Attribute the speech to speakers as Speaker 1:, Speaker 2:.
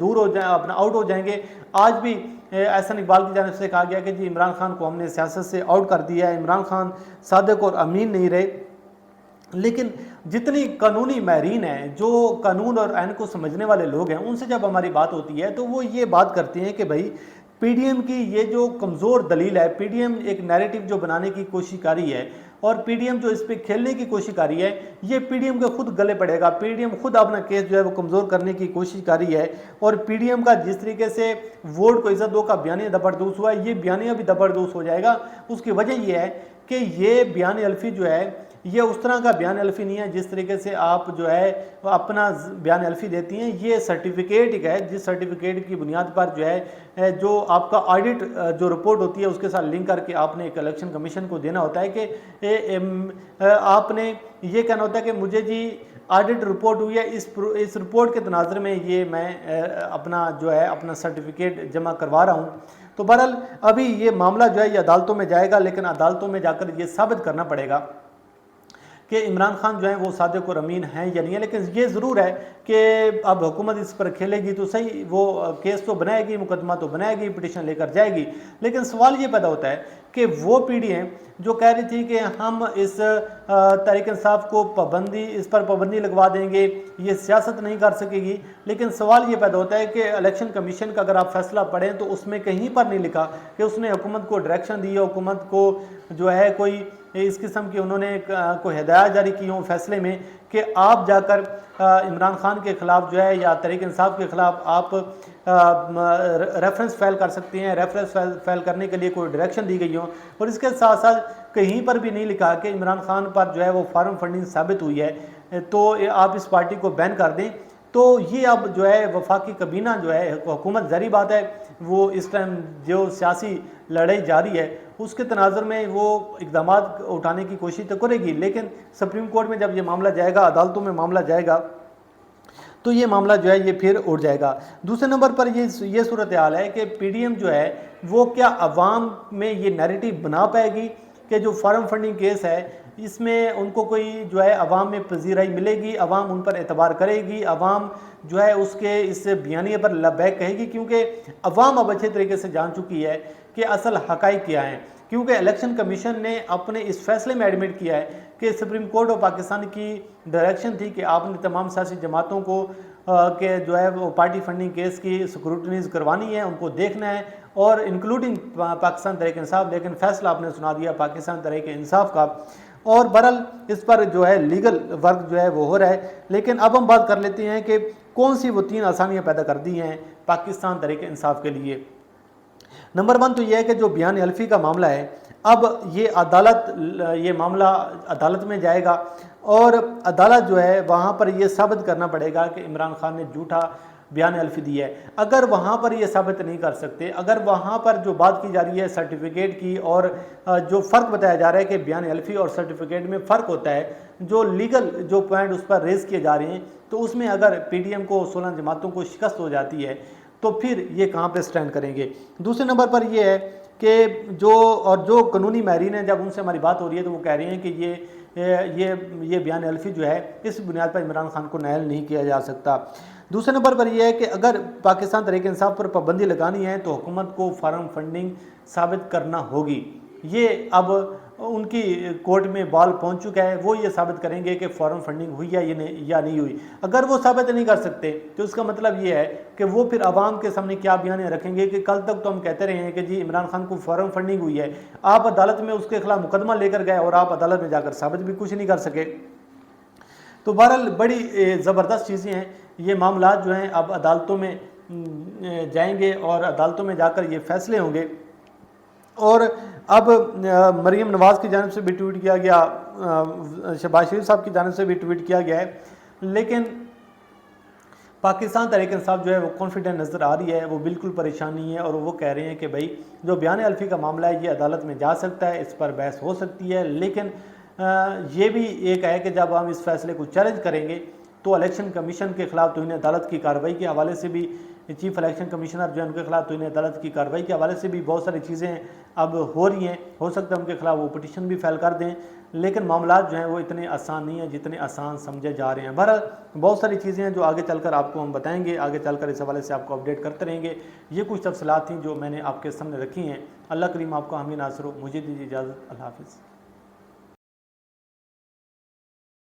Speaker 1: دور ہو جائیں، اپنا آؤٹ ہو جائیں گے۔ آج بھی احسن اقبال کی جانب سے کہا گیا کہ جی عمران خان کو ہم نے سیاست سے آؤٹ کر دیا ہے، عمران خان صادق اور امین نہیں رہے۔ لیکن جتنی قانونی ماہرین ہیں، جو قانون اور آئین کو سمجھنے والے لوگ ہیں، ان سے جب ہماری بات ہوتی ہے تو وہ یہ بات کرتے ہیں کہ بھائی پی ڈی ایم کی یہ جو کمزور دلیل ہے، پی ڈی ایم ایک نیریٹو جو بنانے کی کوشش کری ہے اور پی ڈی ایم جو اس پہ کھیلنے کی کوشش کری ہے، یہ پی ڈی ایم کے خود گلے پڑے گا۔ پی ڈی ایم خود اپنا کیس جو ہے وہ کمزور کرنے کی کوشش کری ہے، اور پی ڈی ایم کا جس طریقے سے ووٹ کو عزت دو کا بیانیہ زبردست ہوا ہے، یہ بیانیہ بھی زبردست ہو جائے گا۔ اس کی وجہ یہ ہے کہ یہ بیان الفی جو ہے یہ اس طرح کا بیان الفی نہیں ہے جس طریقے سے آپ جو ہے اپنا بیان الفی دیتی ہیں۔ یہ سرٹیفکیٹ ہے، جس سرٹیفکیٹ کی بنیاد پر جو ہے جو آپ کا آڈٹ جو رپورٹ ہوتی ہے اس کے ساتھ لنک کر کے آپ نے ایک الیکشن کمیشن کو دینا ہوتا ہے کہ آپ نے یہ کہنا ہوتا ہے کہ مجھے جی آڈٹ رپورٹ ہوئی ہے، اس رپورٹ کے تناظر میں یہ میں اپنا جو ہے اپنا سرٹیفکیٹ جمع کروا رہا ہوں۔ تو بہرحال ابھی یہ معاملہ جو ہے یہ عدالتوں میں جائے گا، لیکن عدالتوں میں جا کر یہ ثابت کرنا پڑے گا کہ عمران خان جو ہیں وہ صادق اور امین ہیں یا نہیں ہے۔ لیکن یہ ضرور ہے کہ اب حکومت اس پر کھیلے گی تو صحیح، وہ کیس تو بنائے گی، مقدمہ تو بنائے گی، پٹیشن لے کر جائے گی، لیکن سوال یہ پیدا ہوتا ہے کہ وہ پی ڈی ایم جو کہہ رہی تھی کہ ہم اس تحریک انصاف کو اس پر پابندی لگوا دیں گے، یہ سیاست نہیں کر سکے گی، لیکن سوال یہ پیدا ہوتا ہے کہ الیکشن کمیشن کا اگر آپ فیصلہ پڑھیں تو اس میں کہیں پر نہیں لکھا کہ اس نے حکومت کو ڈائریکشن دی ہے، حکومت کو جو ہے کوئی اس قسم کی انہوں نے کوئی ہدایات جاری کی ہوں فیصلے میں کہ آپ جا کر عمران خان کے خلاف جو ہے یا تحریک انصاف کے خلاف آپ ریفرنس فائل کر سکتے ہیں، ریفرنس فائل کرنے کے لیے کوئی ڈائریکشن دی گئی ہوں۔ اور اس کے ساتھ ساتھ کہیں پر بھی نہیں لکھا کہ عمران خان پر جو ہے وہ فارم فنڈنگ ثابت ہوئی ہے تو آپ اس پارٹی کو بین کر دیں۔ تو یہ اب جو ہے وفاقی کابینہ جو ہے حکومت، ظاہری بات ہے وہ اس ٹائم جو سیاسی لڑائی جاری ہے اس کے تناظر میں وہ اقدامات اٹھانے کی کوشش تو کرے گی، لیکن سپریم کورٹ میں جب یہ معاملہ جائے گا، عدالتوں میں معاملہ جائے گا تو یہ معاملہ جو ہے یہ پھر اٹھ جائے گا۔ دوسرے نمبر پر یہ صورتحال ہے کہ پی ڈی ایم جو ہے وہ کیا عوام میں یہ نیریٹو بنا پائے گی کہ جو فارم فنڈنگ کیس ہے اس میں ان کو کوئی جو ہے عوام میں پذیرائی ملے گی، عوام ان پر اعتبار کرے گی، عوام جو ہے اس بیانیے پر لبیک کہے گی، کیونکہ عوام اب اچھے طریقے سے جان چکی ہے کہ اصل حقائق کیا ہیں۔ کیونکہ الیکشن کمیشن نے اپنے اس فیصلے میں ایڈمٹ کیا ہے کہ سپریم کورٹ آف پاکستان کی ڈائریکشن تھی کہ آپ نے تمام سیاسی جماعتوں کو کہ جو ہے وہ پارٹی فنڈنگ کیس کی سکروٹنیز کروانی ہے، ان کو دیکھنا ہے، اور انکلوڈنگ پاکستان تحریک انصاف، لیکن فیصلہ آپ نے سنا دیا پاکستان تحریک انصاف کا، اور برحال اس پر جو ہے لیگل ورک جو ہے وہ ہو رہا ہے۔ لیکن اب ہم بات کر لیتے ہیں کہ کون سی وہ 3 آسانیاں پیدا کر دی ہیں پاکستان تحریک انصاف کے لیے۔ نمبر 1 تو یہ ہے کہ جو بیان الفی کا معاملہ ہے، اب یہ معاملہ عدالت میں جائے گا، اور عدالت جو ہے وہاں پر یہ ثابت کرنا پڑے گا کہ عمران خان نے جھوٹا بیان الفی دیا ہے۔ اگر وہاں پر یہ ثابت نہیں کر سکتے، اگر وہاں پر جو بات کی جا رہی ہے سرٹیفکیٹ کی، اور جو فرق بتایا جا رہا ہے کہ بیان الفی اور سرٹیفکیٹ میں فرق ہوتا ہے، جو لیگل جو پوائنٹ اس پر ریز کیے جا رہے ہیں، تو اس میں اگر پی ڈی ایم کو 16 جماعتوں کو شکست ہو جاتی ہے تو پھر یہ کہاں پہ سٹینڈ کریں گے۔ دوسرے نمبر پر یہ ہے کہ جو قانونی ماہرین ہیں، جب ان سے ہماری بات ہو رہی ہے تو وہ کہہ رہے ہیں کہ یہ بیان الفی جو ہے اس بنیاد پر عمران خان کو نااہل نہیں کیا جا سکتا۔ دوسرے نمبر پر یہ ہے کہ اگر پاکستان تحریک انصاف پر پابندی لگانی ہے تو حکومت کو فارم فنڈنگ ثابت کرنا ہوگی۔ یہ اب ان کی کورٹ میں بال پہنچ چکا ہے، وہ یہ ثابت کریں گے کہ فارم فنڈنگ ہوئی ہے یا نہیں ہوئی۔ اگر وہ ثابت نہیں کر سکتے تو اس کا مطلب یہ ہے کہ وہ پھر عوام کے سامنے کیا بیانیں رکھیں گے کہ کل تک تو ہم کہتے رہے ہیں کہ جی عمران خان کو فارم فنڈنگ ہوئی ہے، آپ عدالت میں اس کے خلاف مقدمہ لے کر گئے اور آپ عدالت میں جا کر ثابت بھی کچھ نہیں کر سکے۔ تو بہرحال بڑی زبردست چیزیں ہیں، یہ معاملات جو ہیں اب عدالتوں میں جائیں گے اور عدالتوں میں جا کر یہ فیصلے ہوں گے۔ اور اب مریم نواز کی جانب سے بھی ٹویٹ کیا گیا، شہباز شریف صاحب کی جانب سے بھی ٹویٹ کیا گیا ہے، لیکن پاکستان تحریک انصاف جو ہے وہ کانفیڈنٹ نظر آ رہی ہے، وہ بالکل پریشانی ہے، اور وہ کہہ رہے ہیں کہ بھائی جو بیان الفی کا معاملہ ہے یہ عدالت میں جا سکتا ہے، اس پر بحث ہو سکتی ہے، لیکن یہ بھی ایک ہے کہ جب ہم اس فیصلے کو چیلنج کریں گے تو الیکشن کمیشن کے خلاف توہین عدالت کی کارروائی کے حوالے سے بھی چیف الیکشن کمشنر جو ہے ان کے خلاف توہین عدالت کی کارروائی کے حوالے سے بھی بہت ساری چیزیں اب ہو رہی ہیں، ہو سکتا ہے ان کے خلاف وہ پٹیشن بھی فائل کر دیں، لیکن معاملات جو ہیں وہ اتنے آسان نہیں ہیں جتنے آسان سمجھے جا رہے ہیں۔ بہرحال بہت ساری چیزیں ہیں جو آگے چل کر آپ کو ہم بتائیں گے، آگے چل کر اس حوالے سے آپ کو اپڈیٹ کرتے رہیں گے۔ یہ کچھ تفصیلات تھیں جو میں نے آپ کے سامنے رکھی ہیں۔ اللہ کریم آپ کو حامی ناصر ہو، مجھے دیجیے اجازت، اللہ حافظ۔